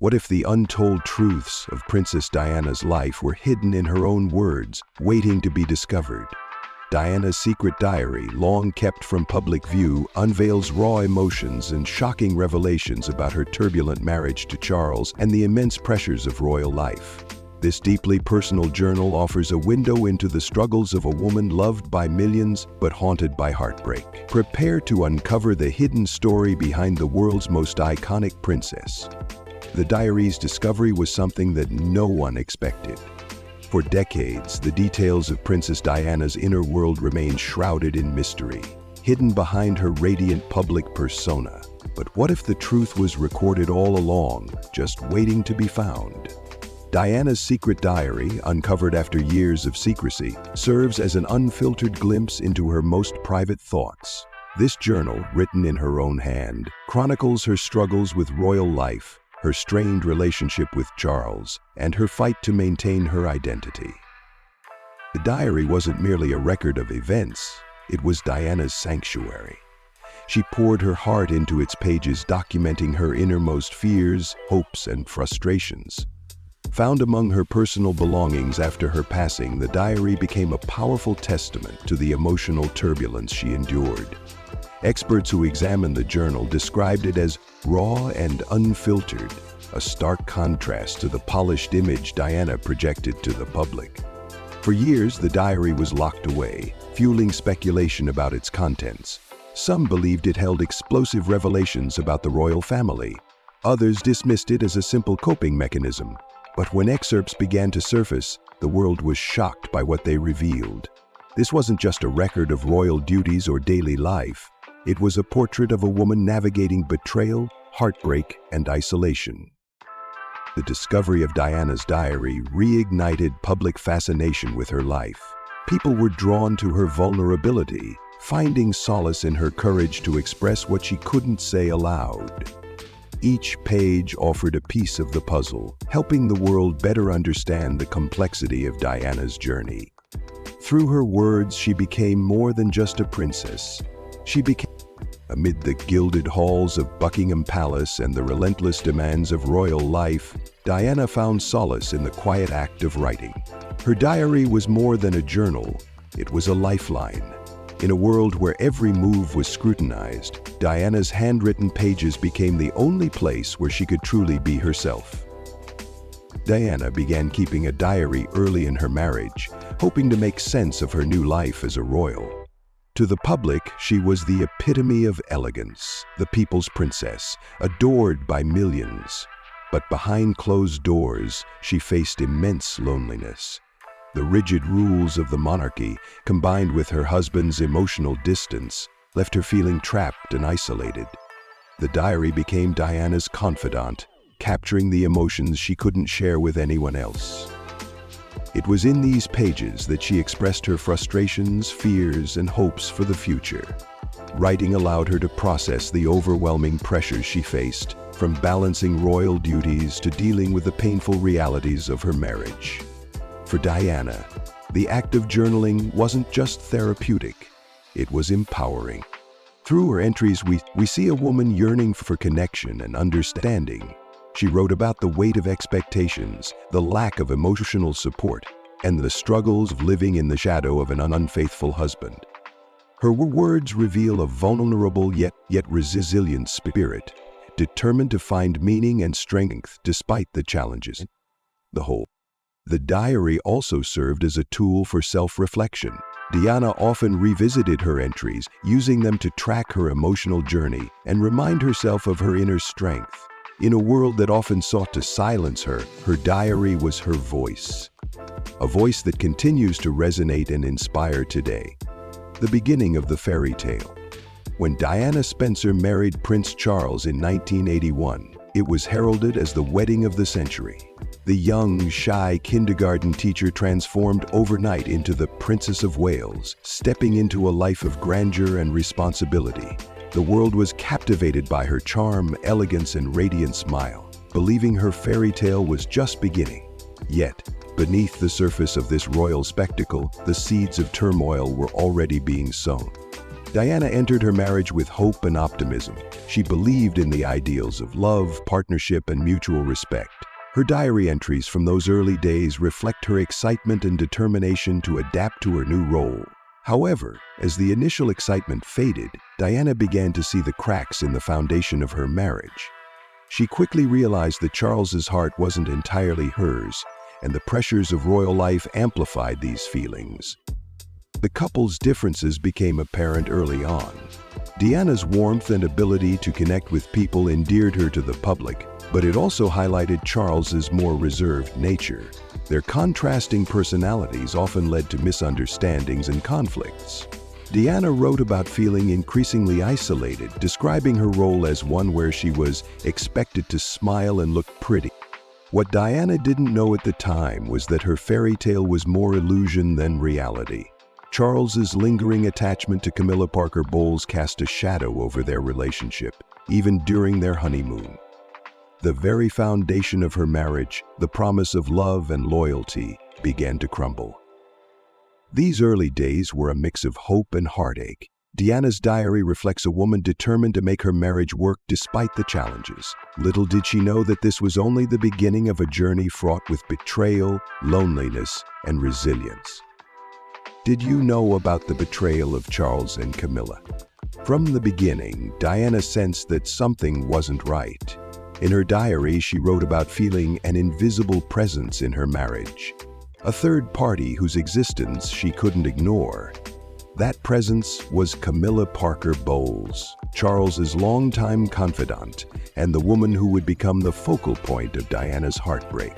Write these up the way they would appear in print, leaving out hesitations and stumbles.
What if the untold truths of Princess Diana's life were hidden in her own words, waiting to be discovered? Diana's secret diary, long kept from public view, unveils raw emotions and shocking revelations about her turbulent marriage to Charles and the immense pressures of royal life. This deeply personal journal offers a window into the struggles of a woman loved by millions but haunted by heartbreak. Prepare to uncover the hidden story behind the world's most iconic princess. The diary's discovery was something that no one expected. For decades, the details of Princess Diana's inner world remained shrouded in mystery, hidden behind her radiant public persona. But what if the truth was recorded all along, just waiting to be found? Diana's secret diary, uncovered after years of secrecy, serves as an unfiltered glimpse into her most private thoughts. This journal, written in her own hand, chronicles her struggles with royal life, her strained relationship with Charles, and her fight to maintain her identity. The diary wasn't merely a record of events, it was Diana's sanctuary. She poured her heart into its pages, documenting her innermost fears, hopes, and frustrations. Found among her personal belongings after her passing, the diary became a powerful testament to the emotional turbulence she endured. Experts who examined the journal described it as raw and unfiltered, a stark contrast to the polished image Diana projected to the public. For years, the diary was locked away, fueling speculation about its contents. Some believed it held explosive revelations about the royal family. Others dismissed it as a simple coping mechanism. But when excerpts began to surface, the world was shocked by what they revealed. This wasn't just a record of royal duties or daily life. It was a portrait of a woman navigating betrayal, heartbreak, and isolation. The discovery of Diana's diary reignited public fascination with her life. People were drawn to her vulnerability, finding solace in her courage to express what she couldn't say aloud. Each page offered a piece of the puzzle, helping the world better understand the complexity of Diana's journey. Through her words, she became more than just a princess. Amid the gilded halls of Buckingham Palace and the relentless demands of royal life, Diana found solace in the quiet act of writing. Her diary was more than a journal, it was a lifeline. In a world where every move was scrutinized, Diana's handwritten pages became the only place where she could truly be herself. Diana began keeping a diary early in her marriage, hoping to make sense of her new life as a royal. To the public, she was the epitome of elegance, the people's princess, adored by millions. But behind closed doors, she faced immense loneliness. The rigid rules of the monarchy, combined with her husband's emotional distance, left her feeling trapped and isolated. The diary became Diana's confidant, capturing the emotions she couldn't share with anyone else. It was in these pages that she expressed her frustrations, fears, and hopes for the future. Writing allowed her to process the overwhelming pressures she faced, from balancing royal duties to dealing with the painful realities of her marriage. For Diana, the act of journaling wasn't just therapeutic, it was empowering. Through her entries, we see a woman yearning for connection and understanding. She wrote about the weight of expectations, the lack of emotional support, and the struggles of living in the shadow of an unfaithful husband. Her words reveal a vulnerable yet resilient spirit, determined to find meaning and strength despite the challenges. The diary also served as a tool for self-reflection. Diana often revisited her entries, using them to track her emotional journey and remind herself of her inner strength. In a world that often sought to silence her, her diary was her voice. A voice that continues to resonate and inspire today. The beginning of the fairy tale. When Diana Spencer married Prince Charles in 1981, it was heralded as the wedding of the century. The young, shy kindergarten teacher transformed overnight into the Princess of Wales, stepping into a life of grandeur and responsibility. The world was captivated by her charm, elegance, and radiant smile, believing her fairy tale was just beginning. Yet, beneath the surface of this royal spectacle, the seeds of turmoil were already being sown. Diana entered her marriage with hope and optimism. She believed in the ideals of love, partnership, and mutual respect. Her diary entries from those early days reflect her excitement and determination to adapt to her new role. However, as the initial excitement faded, Diana began to see the cracks in the foundation of her marriage. She quickly realized that Charles's heart wasn't entirely hers, and the pressures of royal life amplified these feelings. The couple's differences became apparent early on. Diana's warmth and ability to connect with people endeared her to the public, but it also highlighted Charles's more reserved nature. Their contrasting personalities often led to misunderstandings and conflicts. Diana wrote about feeling increasingly isolated, describing her role as one where she was expected to smile and look pretty. What Diana didn't know at the time was that her fairy tale was more illusion than reality. Charles's lingering attachment to Camilla Parker Bowles cast a shadow over their relationship, even during their honeymoon. The very foundation of her marriage, the promise of love and loyalty, began to crumble. These early days were a mix of hope and heartache. Diana's diary reflects a woman determined to make her marriage work despite the challenges. Little did she know that this was only the beginning of a journey fraught with betrayal, loneliness, and resilience. Did you know about the betrayal of Charles and Camilla? From the beginning, Diana sensed that something wasn't right. In her diary, she wrote about feeling an invisible presence in her marriage, a third party whose existence she couldn't ignore. That presence was Camilla Parker Bowles, Charles's longtime confidant, and the woman who would become the focal point of Diana's heartbreak.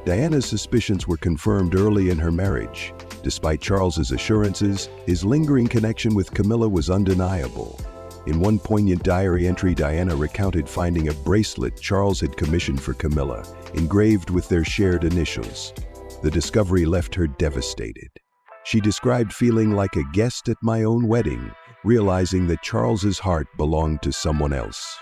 Diana's suspicions were confirmed early in her marriage. Despite Charles's assurances, his lingering connection with Camilla was undeniable. In one poignant diary entry, Diana recounted finding a bracelet Charles had commissioned for Camilla, engraved with their shared initials. The discovery left her devastated. She described feeling like a guest at my own wedding, realizing that Charles's heart belonged to someone else.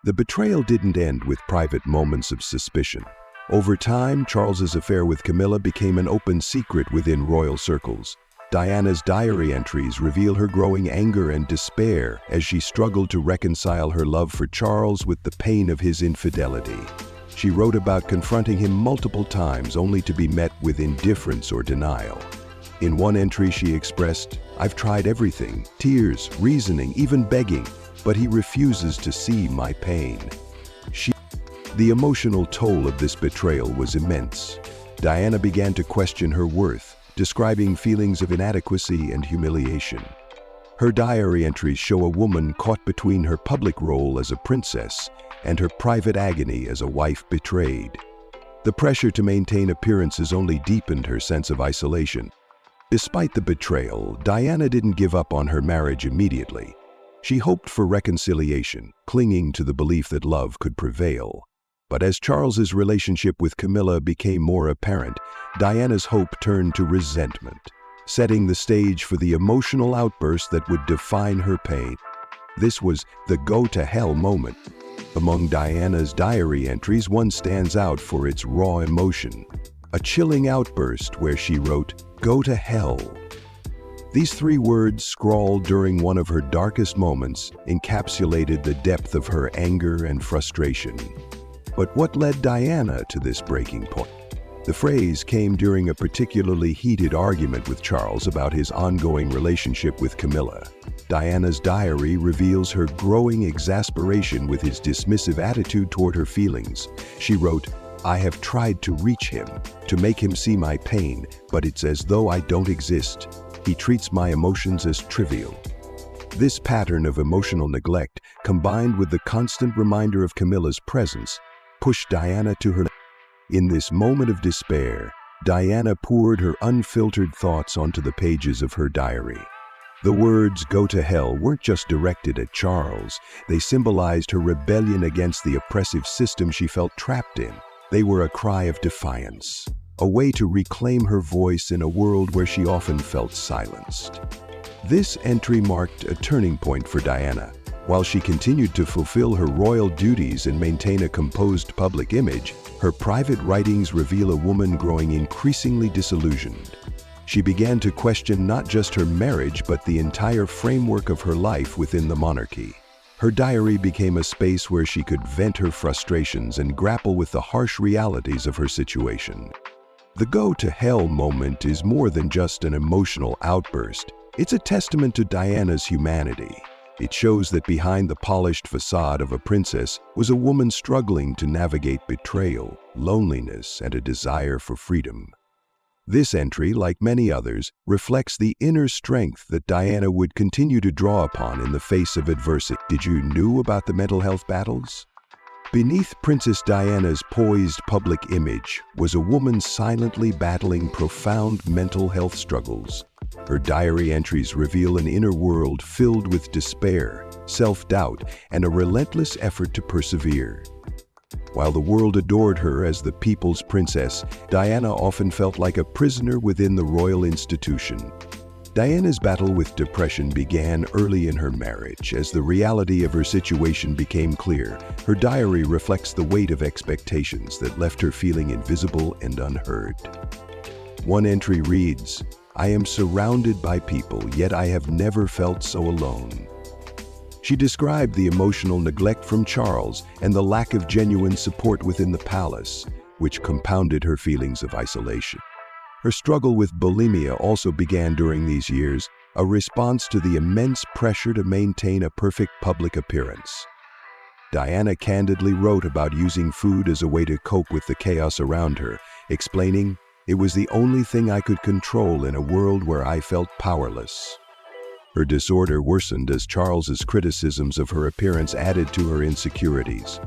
The betrayal didn't end with private moments of suspicion. Over time, Charles's affair with Camilla became an open secret within royal circles. Diana's diary entries reveal her growing anger and despair as she struggled to reconcile her love for Charles with the pain of his infidelity. She wrote about confronting him multiple times only to be met with indifference or denial. In one entry, she expressed, "I've tried everything, tears, reasoning, even begging, but he refuses to see my pain." The emotional toll of this betrayal was immense. Diana began to question her worth, describing feelings of inadequacy and humiliation. Her diary entries show a woman caught between her public role as a princess and her private agony as a wife betrayed. The pressure to maintain appearances only deepened her sense of isolation. Despite the betrayal, Diana didn't give up on her marriage immediately. She hoped for reconciliation, clinging to the belief that love could prevail. But as Charles's relationship with Camilla became more apparent, Diana's hope turned to resentment, setting the stage for the emotional outburst that would define her pain. This was the go-to-hell moment. Among Diana's diary entries, one stands out for its raw emotion, a chilling outburst where she wrote, "Go to hell." These three words, scrawled during one of her darkest moments, encapsulated the depth of her anger and frustration. But what led Diana to this breaking point? The phrase came during a particularly heated argument with Charles about his ongoing relationship with Camilla. Diana's diary reveals her growing exasperation with his dismissive attitude toward her feelings. She wrote, "I have tried to reach him, to make him see my pain, but it's as though I don't exist. He treats my emotions as trivial." This pattern of emotional neglect, combined with the constant reminder of Camilla's presence, pushed Diana to her. In this moment of despair, Diana poured her unfiltered thoughts onto the pages of her diary. The words "go to hell" weren't just directed at Charles. They symbolized her rebellion against the oppressive system she felt trapped in. They were a cry of defiance, a way to reclaim her voice in a world where she often felt silenced. This entry marked a turning point for Diana. While she continued to fulfill her royal duties and maintain a composed public image, her private writings reveal a woman growing increasingly disillusioned. She began to question not just her marriage but the entire framework of her life within the monarchy. Her diary became a space where she could vent her frustrations and grapple with the harsh realities of her situation. The go-to-hell moment is more than just an emotional outburst. It's a testament to Diana's humanity. It shows that behind the polished facade of a princess was a woman struggling to navigate betrayal, loneliness, and a desire for freedom. This entry, like many others, reflects the inner strength that Diana would continue to draw upon in the face of adversity. Did you know about the mental health battles? Beneath Princess Diana's poised public image was a woman silently battling profound mental health struggles. Her diary entries reveal an inner world filled with despair, self-doubt, and a relentless effort to persevere. While the world adored her as the people's princess, Diana often felt like a prisoner within the royal institution. Diana's battle with depression began early in her marriage. As the reality of her situation became clear, her diary reflects the weight of expectations that left her feeling invisible and unheard. One entry reads, "I am surrounded by people, yet I have never felt so alone." She described the emotional neglect from Charles and the lack of genuine support within the palace, which compounded her feelings of isolation. Her struggle with bulimia also began during these years, a response to the immense pressure to maintain a perfect public appearance. Diana candidly wrote about using food as a way to cope with the chaos around her, explaining, "It was the only thing I could control in a world where I felt powerless." Her disorder worsened as Charles's criticisms of her appearance added to her insecurities.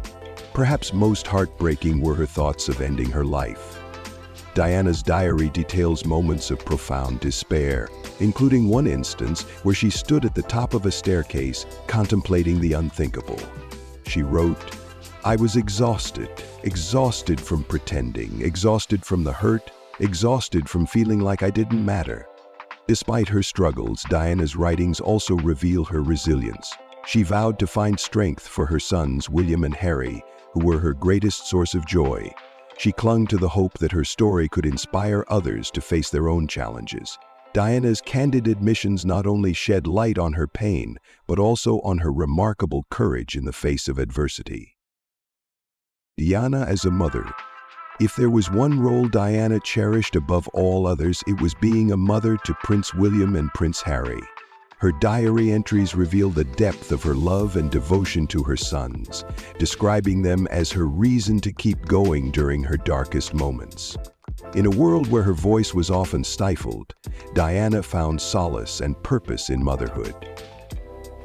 Perhaps most heartbreaking were her thoughts of ending her life. Diana's diary details moments of profound despair, including one instance where she stood at the top of a staircase contemplating the unthinkable. She wrote, "I was exhausted from pretending, exhausted from the hurt, exhausted from feeling like I didn't matter." Despite her struggles, Diana's writings also reveal her resilience. She vowed to find strength for her sons, William and Harry, who were her greatest source of joy. She clung to the hope that her story could inspire others to face their own challenges. Diana's candid admissions not only shed light on her pain, but also on her remarkable courage in the face of adversity. Diana as a mother. If there was one role Diana cherished above all others, it was being a mother to Prince William and Prince Harry. Her diary entries reveal the depth of her love and devotion to her sons, describing them as her reason to keep going during her darkest moments. In a world where her voice was often stifled, Diana found solace and purpose in motherhood.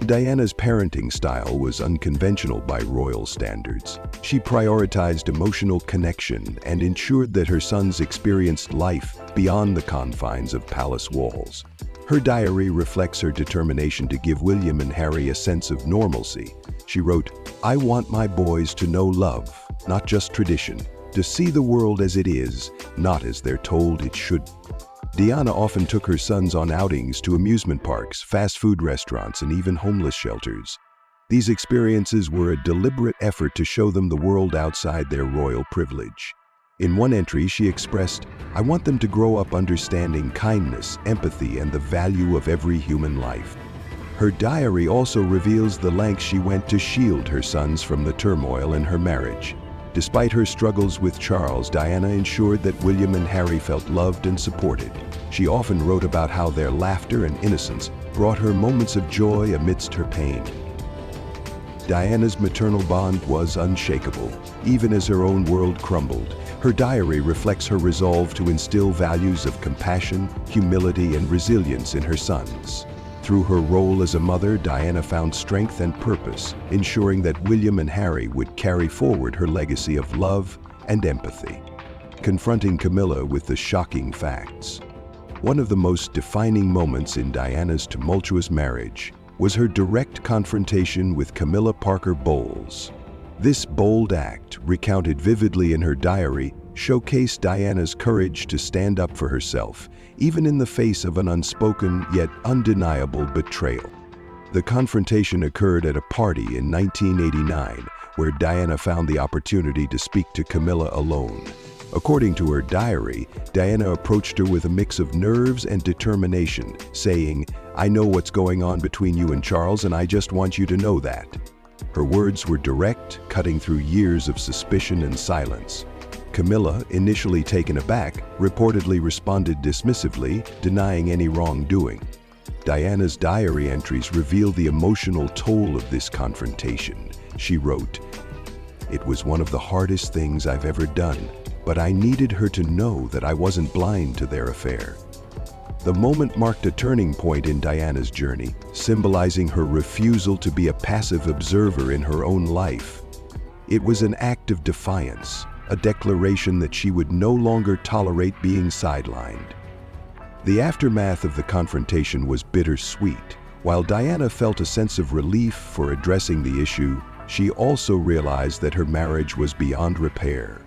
Diana's parenting style was unconventional by royal standards. She prioritized emotional connection and ensured that her sons experienced life beyond the confines of palace walls. Her diary reflects her determination to give William and Harry a sense of normalcy. She wrote, "I want my boys to know love, not just tradition, to see the world as it is, not as they're told it should." Diana often took her sons on outings to amusement parks, fast food restaurants, and even homeless shelters. These experiences were a deliberate effort to show them the world outside their royal privilege. In one entry, she expressed, "I want them to grow up understanding kindness, empathy, and the value of every human life." Her diary also reveals the lengths she went to shield her sons from the turmoil in her marriage. Despite her struggles with Charles, Diana ensured that William and Harry felt loved and supported. She often wrote about how their laughter and innocence brought her moments of joy amidst her pain. Diana's maternal bond was unshakable, even as her own world crumbled. Her diary reflects her resolve to instill values of compassion, humility, and resilience in her sons. Through her role as a mother, Diana found strength and purpose, ensuring that William and Harry would carry forward her legacy of love and empathy. Confronting Camila with the shocking facts. One of the most defining moments in Diana's tumultuous marriage was her direct confrontation with Camilla Parker Bowles. This bold act, recounted vividly in her diary, showcased Diana's courage to stand up for herself, even in the face of an unspoken yet undeniable betrayal. The confrontation occurred at a party in 1989, where Diana found the opportunity to speak to Camilla alone. According to her diary, Diana approached her with a mix of nerves and determination, saying, "I know what's going on between you and Charles, and I just want you to know that." Her words were direct, cutting through years of suspicion and silence. Camila, initially taken aback, reportedly responded dismissively, denying any wrongdoing. Diana's diary entries reveal the emotional toll of this confrontation. She wrote, "It was one of the hardest things I've ever done, but I needed her to know that I wasn't blind to their affair." The moment marked a turning point in Diana's journey, symbolizing her refusal to be a passive observer in her own life. It was an act of defiance, a declaration that she would no longer tolerate being sidelined. The aftermath of the confrontation was bittersweet. While Diana felt a sense of relief for addressing the issue, she also realized that her marriage was beyond repair.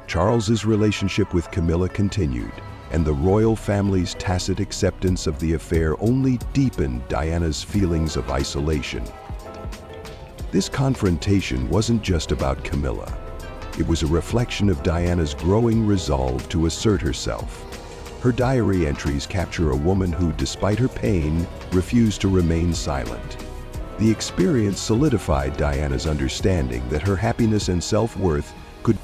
Charles's relationship with Camila continued, and the royal family's tacit acceptance of the affair only deepened Diana's feelings of isolation. This confrontation wasn't just about Camila. It was a reflection of Diana's growing resolve to assert herself. Her diary entries capture a woman who, despite her pain, refused to remain silent. The experience solidified Diana's understanding that her happiness and self-worth could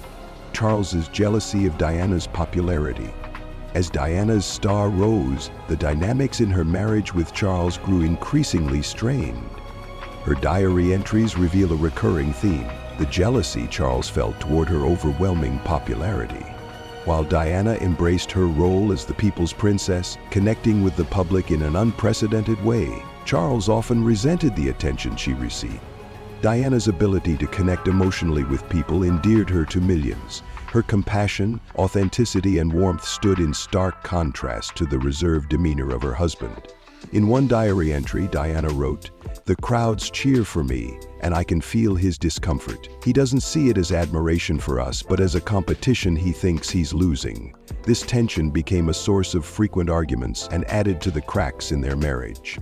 Charles's jealousy of Diana's popularity. As Diana's star rose, the dynamics in her marriage with Charles grew increasingly strained. Her diary entries reveal a recurring theme: the jealousy Charles felt toward her overwhelming popularity. While Diana embraced her role as the people's princess, connecting with the public in an unprecedented way, Charles often resented the attention she received. Diana's ability to connect emotionally with people endeared her to millions. Her compassion, authenticity, and warmth stood in stark contrast to the reserved demeanor of her husband. In one diary entry, Diana wrote, "The crowds cheer for me, and I can feel his discomfort. He doesn't see it as admiration for us, but as a competition he thinks he's losing." This tension became a source of frequent arguments and added to the cracks in their marriage.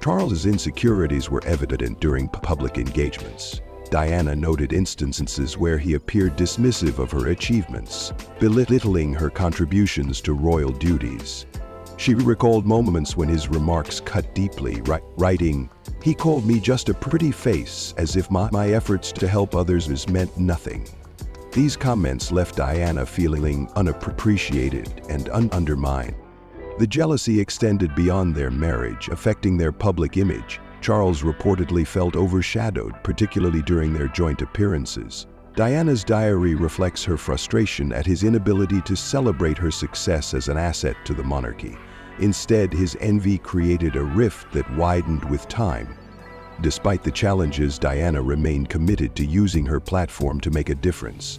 Charles's insecurities were evident during public engagements. Diana noted instances where he appeared dismissive of her achievements, belittling her contributions to royal duties. She recalled moments when his remarks cut deeply, writing, "He called me just a pretty face, as if my efforts to help others meant nothing." These comments left Diana feeling unappreciated and undermined. The jealousy extended beyond their marriage, affecting their public image. Charles reportedly felt overshadowed, particularly during their joint appearances. Diana's diary reflects her frustration at his inability to celebrate her success as an asset to the monarchy. Instead, his envy created a rift that widened with time. Despite the challenges, Diana remained committed to using her platform to make a difference.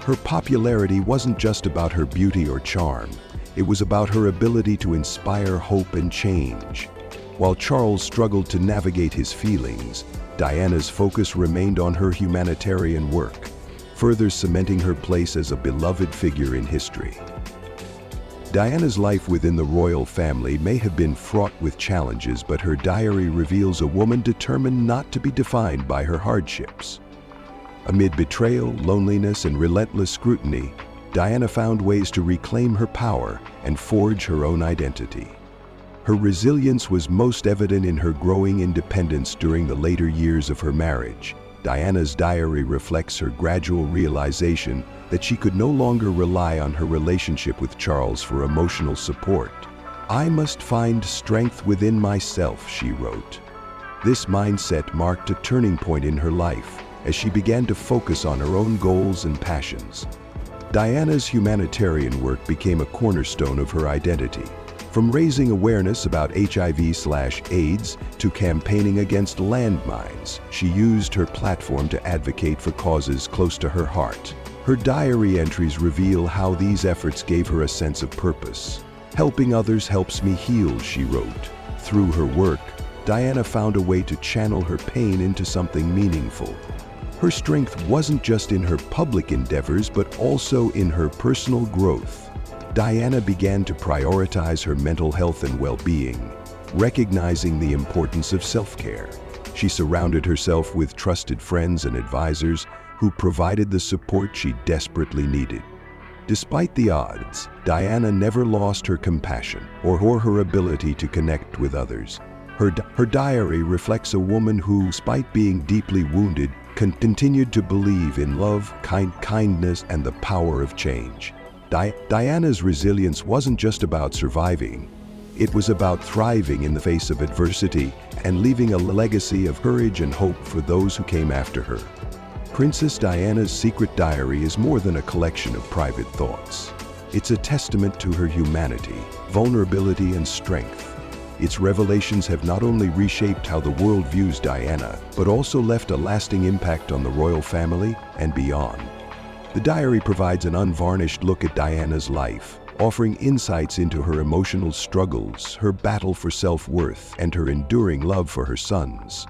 Her popularity wasn't just about her beauty or charm. It was about her ability to inspire hope and change. While Charles struggled to navigate his feelings, Diana's focus remained on her humanitarian work, further cementing her place as a beloved figure in history. Diana's life within the royal family may have been fraught with challenges, but her diary reveals a woman determined not to be defined by her hardships. Amid betrayal, loneliness, and relentless scrutiny, Diana found ways to reclaim her power and forge her own identity. Her resilience was most evident in her growing independence during the later years of her marriage. Diana's diary reflects her gradual realization that she could no longer rely on her relationship with Charles for emotional support. "I must find strength within myself," she wrote. This mindset marked a turning point in her life as she began to focus on her own goals and passions. Diana's humanitarian work became a cornerstone of her identity. From raising awareness about HIV/AIDS to campaigning against landmines, she used her platform to advocate for causes close to her heart. Her diary entries reveal how these efforts gave her a sense of purpose. "Helping others helps me heal," she wrote. Through her work, Diana found a way to channel her pain into something meaningful. Her strength wasn't just in her public endeavors, but also in her personal growth. Diana began to prioritize her mental health and well-being, recognizing the importance of self-care. She surrounded herself with trusted friends and advisors who provided the support she desperately needed. Despite the odds, Diana never lost her compassion or her ability to connect with others. Her diary reflects a woman who, despite being deeply wounded, continued to believe in love, kindness, and the power of change. Diana's resilience wasn't just about surviving. It was about thriving in the face of adversity and leaving a legacy of courage and hope for those who came after her. Princess Diana's secret diary is more than a collection of private thoughts. It's a testament to her humanity, vulnerability, and strength. Its revelations have not only reshaped how the world views Diana, but also left a lasting impact on the royal family and beyond. The diary provides an unvarnished look at Diana's life, offering insights into her emotional struggles, her battle for self-worth, and her enduring love for her sons.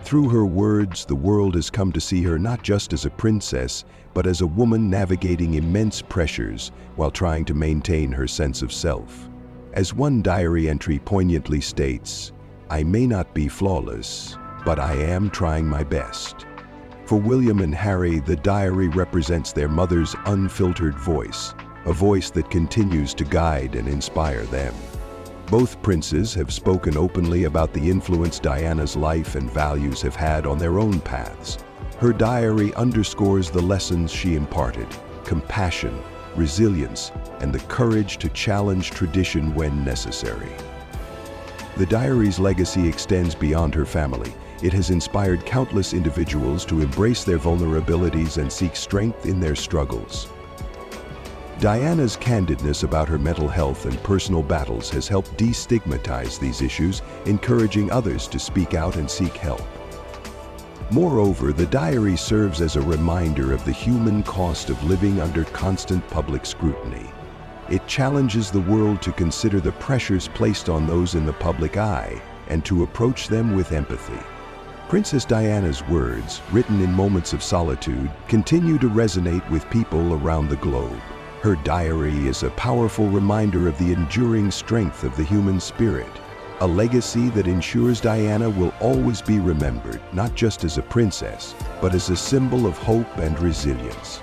Through her words, the world has come to see her not just as a princess, but as a woman navigating immense pressures while trying to maintain her sense of self. As one diary entry poignantly states, "I may not be flawless, but I am trying my best." For William and Harry, the diary represents their mother's unfiltered voice, a voice that continues to guide and inspire them. Both princes have spoken openly about the influence Diana's life and values have had on their own paths. Her diary underscores the lessons she imparted: compassion, resilience, and the courage to challenge tradition when necessary. The diary's legacy extends beyond her family. It has inspired countless individuals to embrace their vulnerabilities and seek strength in their struggles. Diana's candidness about her mental health and personal battles has helped destigmatize these issues, encouraging others to speak out and seek help. Moreover, the diary serves as a reminder of the human cost of living under constant public scrutiny. It challenges the world to consider the pressures placed on those in the public eye and to approach them with empathy. Princess Diana's words, written in moments of solitude, continue to resonate with people around the globe. Her diary is a powerful reminder of the enduring strength of the human spirit, a legacy that ensures Diana will always be remembered, not just as a princess, but as a symbol of hope and resilience.